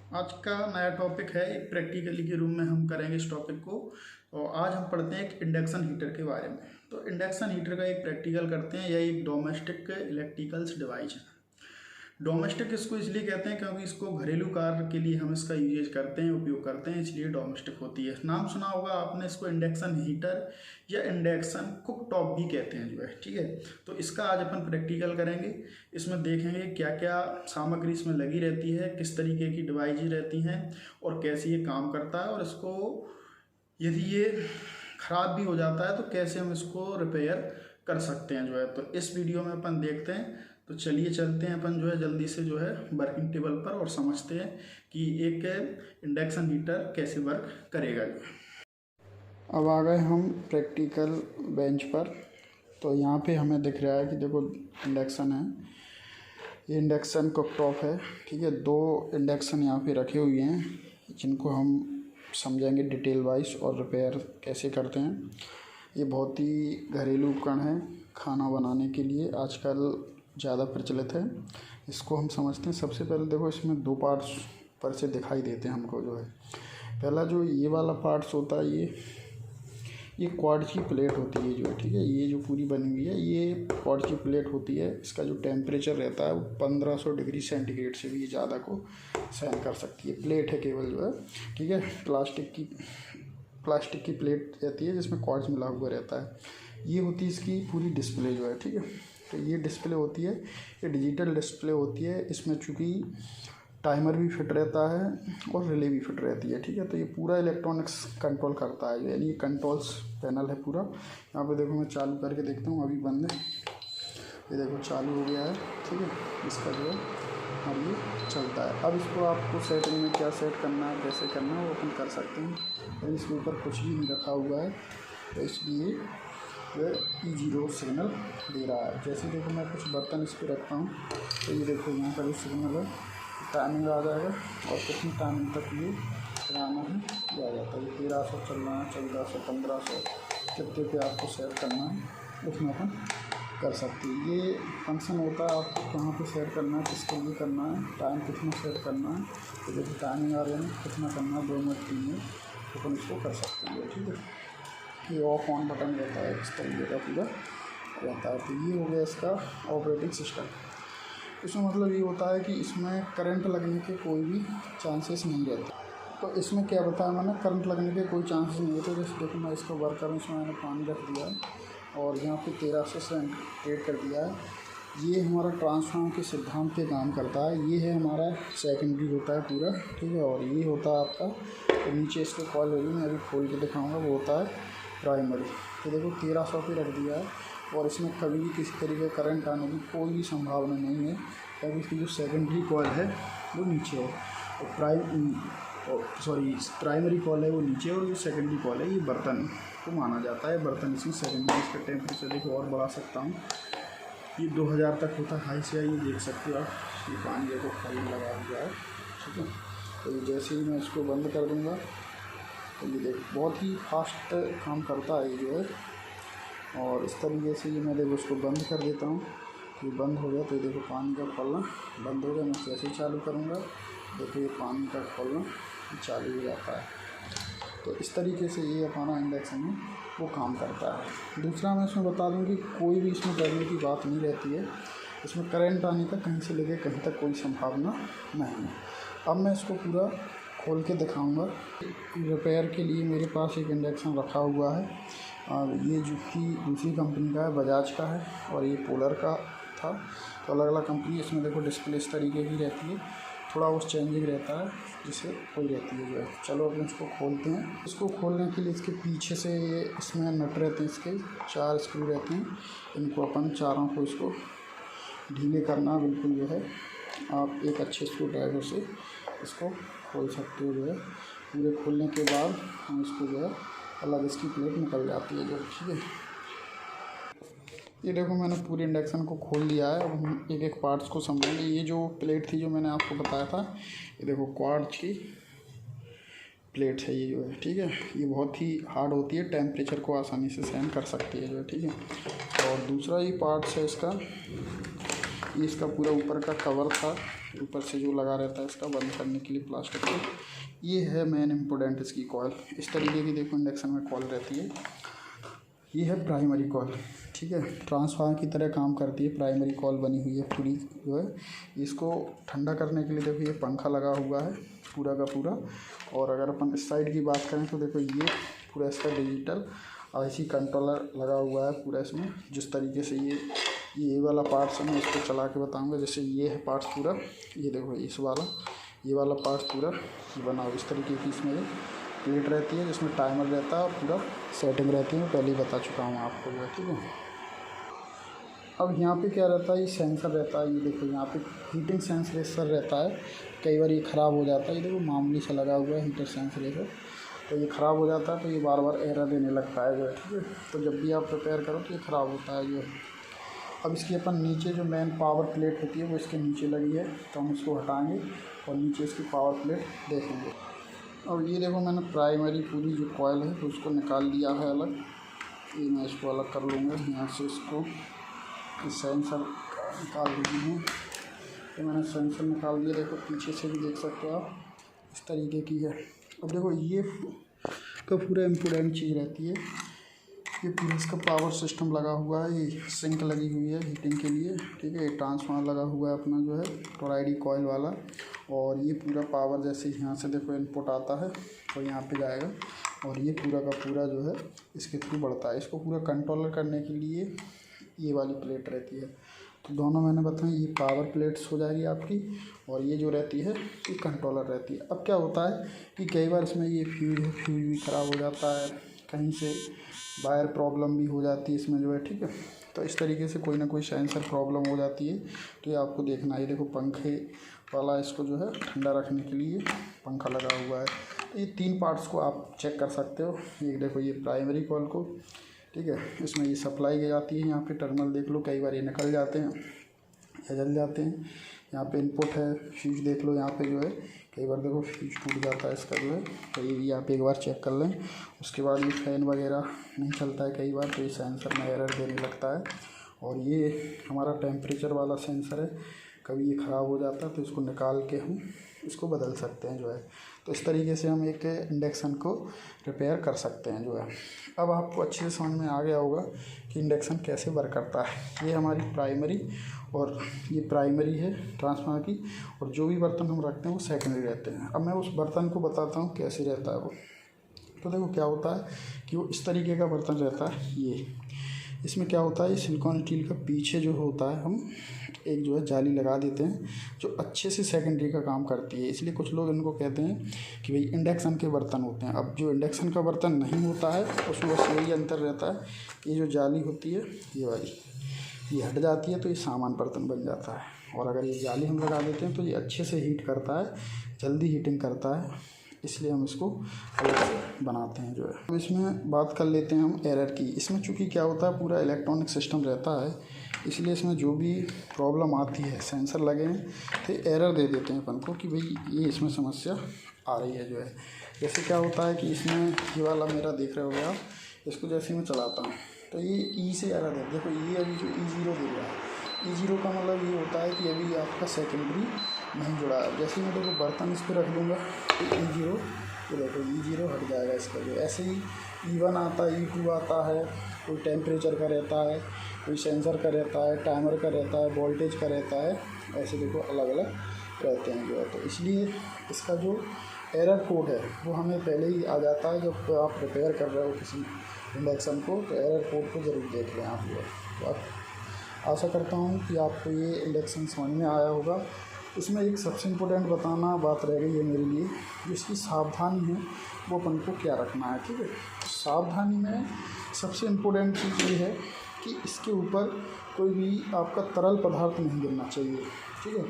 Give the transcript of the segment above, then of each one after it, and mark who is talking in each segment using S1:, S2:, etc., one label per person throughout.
S1: आज का नया टॉपिक है, एक प्रैक्टिकली के रूम में हम करेंगे इस टॉपिक को। और आज हम पढ़ते हैं एक इंडक्शन हीटर के बारे में। तो इंडक्शन हीटर का एक प्रैक्टिकल करते हैं। यह एक डोमेस्टिक इलेक्ट्रिकल्स डिवाइस है। डोमेस्टिक इसको इसलिए कहते हैं क्योंकि इसको घरेलू कार्य के लिए हम इसका यूज करते हैं, उपयोग करते हैं, इसलिए डोमेस्टिक होती है। नाम सुना होगा आपने, इसको इंडक्शन हीटर या इंडक्शन कुक टॉप भी कहते हैं जो है, ठीक है। तो इसका आज अपन प्रैक्टिकल करेंगे। इसमें देखेंगे क्या क्या सामग्री इसमें लगी रहती है, किस तरीके की डिवाइस रहती हैं और कैसे ये काम करता है, और इसको यदि ये ख़राब भी हो जाता है तो कैसे हम इसको रिपेयर कर सकते हैं जो है। तो इस वीडियो में अपन देखते हैं। तो चलिए चलते हैं अपन जो है जल्दी से जो है वर्किंग टेबल पर और समझते हैं कि एक इंडक्शन हीटर कैसे वर्क करेगा। अब आ गए हम प्रैक्टिकल बेंच पर। तो यहाँ पे हमें दिख रहा है कि देखो इंडक्शन है, ये इंडक्शन कुकटॉप है, ठीक है। दो इंडक्शन यहाँ पे रखे हुए हैं जिनको हम समझेंगे डिटेल वाइज और रिपेयर कैसे करते हैं। ये बहुत ही घरेलू उपकरण है खाना बनाने के लिए, आजकल ज़्यादा प्रचलित है। इसको हम समझते हैं। सबसे पहले देखो इसमें दो पार्ट्स पर से दिखाई देते हैं हमको जो है। पहला जो ये वाला पार्ट्स होता है, ये क्वार्ट्ज की प्लेट होती है जो है, ठीक है। ये जो पूरी बनी हुई है ये क्वार्ट्ज की प्लेट होती है। इसका जो टेम्परेचर रहता है वो 1500 डिग्री सेंटीग्रेड से भी ज़्यादा को सहन कर सकती है। प्लेट है केवल जो है, ठीक है। प्लास्टिक की प्लेट रहती है जिसमें क्वार्ट्ज मिला हुआ रहता है। ये होती है इसकी पूरी डिस्प्ले जो है, ठीक है। तो ये डिस्प्ले होती है, ये डिजिटल डिस्प्ले होती है। इसमें चूँकि टाइमर भी फिट रहता है और रिले भी फिट रहती है, ठीक है। तो ये पूरा इलेक्ट्रॉनिक्स कंट्रोल करता है, यानी ये कंट्रोल्स पैनल है पूरा। यहाँ पे देखो मैं चालू करके देखता हूँ, अभी बंद है। ये देखो चालू हो गया है, ठीक है। इसका जो है और ये चलता है। अब इसको आपको सेटिंग में क्या सेट करना है, कैसे करना है, वो अपन कर सकते हैं। तो इसके ऊपर कुछ भी नहीं रखा हुआ है, तो इसलिए वह E0 सिग्नल दे रहा है। जैसे देखो मैं कुछ बर्तन इस पर रखता हूँ तो ये देखो यहाँ का जो सिग्नल है टाइमिंग आ जाएगा और कितनी टाइमिंग तक ये चलाना है ये आ जाता है। ये 1300 चलना है, 1400, 1500 कितने पे आपको सेट करना है उसमें अपन कर सकते हैं। ये फंक्शन होता है आपको कहाँ पे सेट करना है, किसके लिए करना है, टाइम कितना सेट करना है। तो जैसे टाइमिंग आ रही है कितना करना है, 2 मिनट 3 मिनट, तो अपन इसको कर सकते हैं, ठीक है। ये ऑफ ऑन बटन रहता है, इस तरीके का पूरा रहता है। तो ये हो गया इसका ऑपरेटिंग सिस्टम। इसमें मतलब ये होता है कि इसमें करंट लगने के कोई भी चांसेस नहीं रहते। तो इसमें क्या बताया मैंने, करंट लगने के कोई चांसेस नहीं होते। जैसे देखो मैं इसको वर्क करूँ, इसमें मैंने पानी रख दिया है और यहाँ पे 1300 सेंटीग्रेड कर दिया है। ये हमारा ट्रांसफार्मर के सिद्धांत पे काम करता है। ये है हमारा सेकेंडरी होता है पूरा, ठीक है। और ये होता है आपका, तो नीचे इसके कॉल होगी, मैं अभी खोल के दिखाऊँगा, वो होता है प्राइमरी। तो देखो 1300 पे रख दिया है और इसमें कभी भी किसी तरीके का करंट आने की कोई भी संभावना नहीं है, क्योंकि इसकी जो सेकेंडरी कॉल है वो नीचे है और प्राइमरी कॉल है वो नीचे, और जो सेकेंडरी कॉल है ये बर्तन को माना जाता है। बर्तन इसमें सेकेंडरी। इसका टेम्परेचर देखो और बढ़ा सकता हूँ, ये 2000 तक होता है हाई से, ये देख सकते हो आप। ये पानी देखो खाली लगा हुआ है, ठीक है। तो जैसे ही मैं इसको बंद कर दूँगा तो ये देखो बहुत ही फास्ट काम करता है ये जो है। और इस तरीके से ये मैं देखो उसको बंद कर देता हूँ, ये बंद हो गया। तो ये देखो पानी का खोलना बंद हो गया। मैं कैसे ही चालू करूँगा, देखो ये पानी का खोलना चालू हो जाता है। तो इस तरीके से ये हमारा इंडक्शन है वो काम करता है। दूसरा मैं इसमें बता दूँ कि कोई भी इसमें डरने की बात नहीं रहती है। इसमें करंट आने का कहीं से लेके कहीं तक कोई संभावना नहीं है। अब मैं इसको पूरा खोल के दिखाऊंगा। रिपेयर के लिए मेरे पास एक इंडक्शन रखा हुआ है, और ये जो कि दूसरी कंपनी का है, बजाज का है, और ये पोलर का था। तो अलग अलग कंपनी, इसमें देखो डिस्प्ले इस तरीके की रहती है, थोड़ा उस चेंजिंग रहता है जिससे कोई रहती है जो है। चलो अब इसको खोलते हैं। इसको खोलने के लिए इसके पीछे से ये इसमें नट रहते हैं, इसके 4 स्क्रू रहते हैं। इनको अपन चारों को इसको ढीले करना बिल्कुल जो है। आप एक अच्छे स्क्रू ड्राइवर से इसको खोल सकते हो जो है। पूरे खोलने के बाद हम इसको जो है अलग इसकी प्लेट निकल जाती है जो, ठीक है। ये देखो मैंने पूरे इंडक्शन को खोल लिया है। अब हम एक एक पार्ट्स को समझेंगे। ये जो प्लेट थी जो मैंने आपको बताया था, ये देखो क्वार्ट्ज की प्लेट है ये जो है, ठीक है। ये बहुत ही हार्ड होती है, टेम्परेचर को आसानी से सहन कर सकती है जो है, ठीक है। और दूसरा ये पार्ट्स है इसका, ये इसका पूरा ऊपर का कवर था, ऊपर से जो लगा रहता है इसका बंद करने के लिए प्लास्टिक को। ये है मेन इम्पोर्टेंट इसकी कॉइल। इस तरीके की देखो इंडक्शन में कॉइल रहती है। ये है प्राइमरी कॉइल, ठीक है, ट्रांसफार्मर की तरह काम करती है। प्राइमरी कॉइल बनी हुई है पूरी जो है। इसको ठंडा करने के लिए देखो ये पंखा लगा हुआ है पूरा का पूरा। और अगर अपन इस साइड की बात करें तो देखो ये पूरा इसका डिजिटल IC कंट्रोलर लगा हुआ है पूरा इसमें। जिस तरीके से ये वाला पार्ट्स है, मैं इसको चला के बताऊंगा। जैसे ये है पार्ट्स पूरा, ये देखो ये वाला पार्ट्स पूरा बना हुआ इस तरीके की। इसमें प्लेट रहती है जिसमें टाइमर रहता है और पूरा सेटिंग रहती है, मैं पहले ही बता चुका हूँ आपको जो है, ठीक है। अब यहाँ पे क्या रहता है, ये सेंसर रहता है। ये देखो यहाँ पे हीटिंग सेंसर रहता है। कई बार ये ख़राब हो जाता है। ये देखो मामूली सा लगा हुआ है हीटर सेंसर, तो ये ख़राब हो जाता है तो ये बार बार एरर देने लगता है जो है, ठीक है। तो जब भी आप रिपेयर करो तो ये ख़राब होता है जो है। अब इसकी अपन नीचे जो मेन पावर प्लेट होती है वो इसके नीचे लगी है, तो हम इसको हटाएंगे और नीचे इसकी पावर प्लेट देखेंगे। और ये देखो मैंने प्राइमरी पूरी जो कॉइल है तो उसको निकाल लिया है अलग। ये मैं इसको अलग कर लूँगा यहाँ से। इसको सेंसर निकाल दी हूँ, तो मैंने सेंसर निकाल दिया। देखो पीछे से भी देख सकते हो आप, इस तरीके की है। अब देखो ये तो पूरा इम्पोर्टेंट चीज़ रहती है। ये पूरा इसका पावर सिस्टम लगा हुआ है। ये सिंक लगी हुई है हीटिंग के लिए, ठीक है। ये ट्रांसफार्मर लगा हुआ है अपना जो है टोरॉइड कॉइल वाला। और ये पूरा पावर जैसे यहाँ से देखो इनपुट आता है तो यहाँ पे जाएगा और ये पूरा का पूरा जो है इसके थ्रू बढ़ता है। इसको पूरा कंट्रोलर करने के लिए ये वाली प्लेट रहती है। तो दोनों मैंने बताया, ये पावर प्लेट्स हो जाएगी आपकी और ये जो रहती है ये कंट्रोलर रहती है। अब क्या होता है कि कई बार इसमें ये फ्यूज भी ख़राब हो जाता है, कहीं से वायर प्रॉब्लम भी हो जाती है इसमें जो है, ठीक है। तो इस तरीके से कोई ना कोई सेंसर प्रॉब्लम हो जाती है, तो ये आपको देखना है। देखो पंखे वाला इसको जो है ठंडा रखने के लिए पंखा लगा हुआ है। तो ये 3 पार्ट्स को आप चेक कर सकते हो। ये देखो ये प्राइमरी कॉइल को, ठीक है, इसमें ये सप्लाई जाती है। यहाँ पे टर्मिनल देख लो, कई बार ये निकल जाते हैं या जल जाते हैं। यहाँ पे इनपुट है, फ्यूज देख लो यहाँ पे जो है, कई बार देखो फ्यूज टूट जाता है इसका जो है। तो ये यहाँ पे एक बार चेक कर लें। उसके बाद ये फैन वगैरह नहीं चलता है कई बार, तो ये सेंसर में एरर देने लगता है। और ये हमारा टेम्परेचर वाला सेंसर है, कभी ये ख़राब हो जाता है तो इसको निकाल के हम इसको बदल सकते हैं जो है। तो इस तरीके से हम एक इंडक्शन को रिपेयर कर सकते हैं जो है। अब आपको अच्छे से समझ में आ गया होगा कि इंडक्शन कैसे वर्क करता है। ये हमारी प्राइमरी और ये प्राइमरी है ट्रांसफार्मर की, और जो भी बर्तन हम रखते हैं वो सेकेंडरी रहते हैं। अब मैं उस बर्तन को बताता हूँ कैसे रहता है वो। तो देखो क्या होता है कि वो इस तरीके का बर्तन रहता है। ये इसमें क्या होता है, सिलिकॉन स्टील का पीछे जो होता है हम एक जो है जाली लगा देते हैं जो अच्छे से सेकेंडरी का काम करती है। इसलिए कुछ लोग इनको कहते हैं कि भाई इंडक्शन के बर्तन होते हैं। अब जो इंडक्शन का बर्तन नहीं होता है उसमें बस यही अंतर रहता है, ये जो जाली होती है ये वाली, ये हट जाती है तो ये सामान्य बर्तन बन जाता है। और अगर ये जाली हम लगा देते हैं तो ये अच्छे से हीट करता है, जल्दी हीटिंग करता है, इसलिए हम इसको अलग से बनाते हैं जो है। अब इसमें बात कर लेते हैं हम एरर की। इसमें चूँकि क्या होता है पूरा इलेक्ट्रॉनिक सिस्टम रहता है, इसलिए इसमें जो भी प्रॉब्लम आती है, सेंसर लगे हैं तो एरर दे देते हैं अपन को कि भाई ये इसमें समस्या आ रही है जो है। जैसे क्या होता है कि इसमें ये वाला मेरा देख रहे होगे आप, इसको जैसे मैं चलाता हूँ तो ये ई से एरर दे, देखो ये अभी जो E0 दे रहा है, E0 का मतलब ये होता है कि अभी आपका सेकेंडरी नहीं जुड़ा है। जैसे मैं देखो बर्तन इस पर रख दूँगा तो E0, ये देखो E0 हट जाएगा इसका जो। ऐसे ही E1 आता है, E2 आता है, कोई टेम्परेचर का रहता है, कोई सेंसर का रहता है, टाइमर का रहता है, वोल्टेज का रहता है, ऐसे देखो अलग अलग रहते हैं जो है। तो इसलिए इसका जो एरर कोड है वो हमें पहले ही आ जाता है जब आप रिपेयर कर रहे हो किसी इंडक्शन को, तो एरर कोड को ज़रूर देख लें आप लोग। तो आशा करता हूँ कि आपको ये इंडक्शन समझ में आया होगा। इसमें एक सबसे इम्पोर्टेंट बताना बात रह गई है मेरे लिए, जिसकी सावधानी है वो अपन को क्या रखना है, ठीक है। सावधानी में सबसे इम्पोर्टेंट चीज़ ये है कि इसके ऊपर कोई भी आपका तरल पदार्थ नहीं गिरना चाहिए, ठीक है।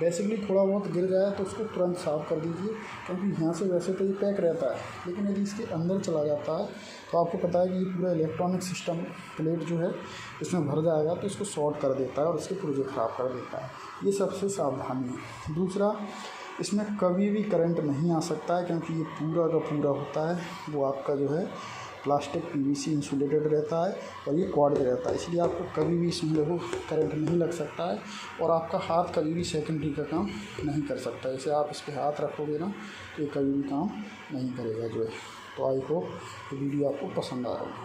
S1: बेसिकली थोड़ा बहुत गिर जाए तो उसको तुरंत साफ़ कर दीजिए, क्योंकि यहाँ से वैसे तो ये पैक रहता है, लेकिन यदि इसके अंदर चला जाता है तो आपको पता है कि ये पूरा इलेक्ट्रॉनिक सिस्टम प्लेट जो है इसमें भर जाएगा तो इसको शॉर्ट कर देता है और इसके पुर्जे ख़राब कर देता है। ये सबसे सावधानी है। दूसरा, इसमें कभी भी करंट नहीं आ सकता है, क्योंकि ये पूरा का पूरा होता है वो आपका जो है प्लास्टिक पीवीसी इंसुलेटेड रहता है और ये क्वाड रहता है, इसलिए आपको कभी भी इसमें देखो करंट नहीं लग सकता है और आपका हाथ कभी भी सेकेंडरी का काम नहीं कर सकता। जैसे आप इस पर हाथ रखोगे ना तो ये कभी भी काम नहीं करेगा जो है। तो आई होप वीडियो आपको पसंद आ रहा है।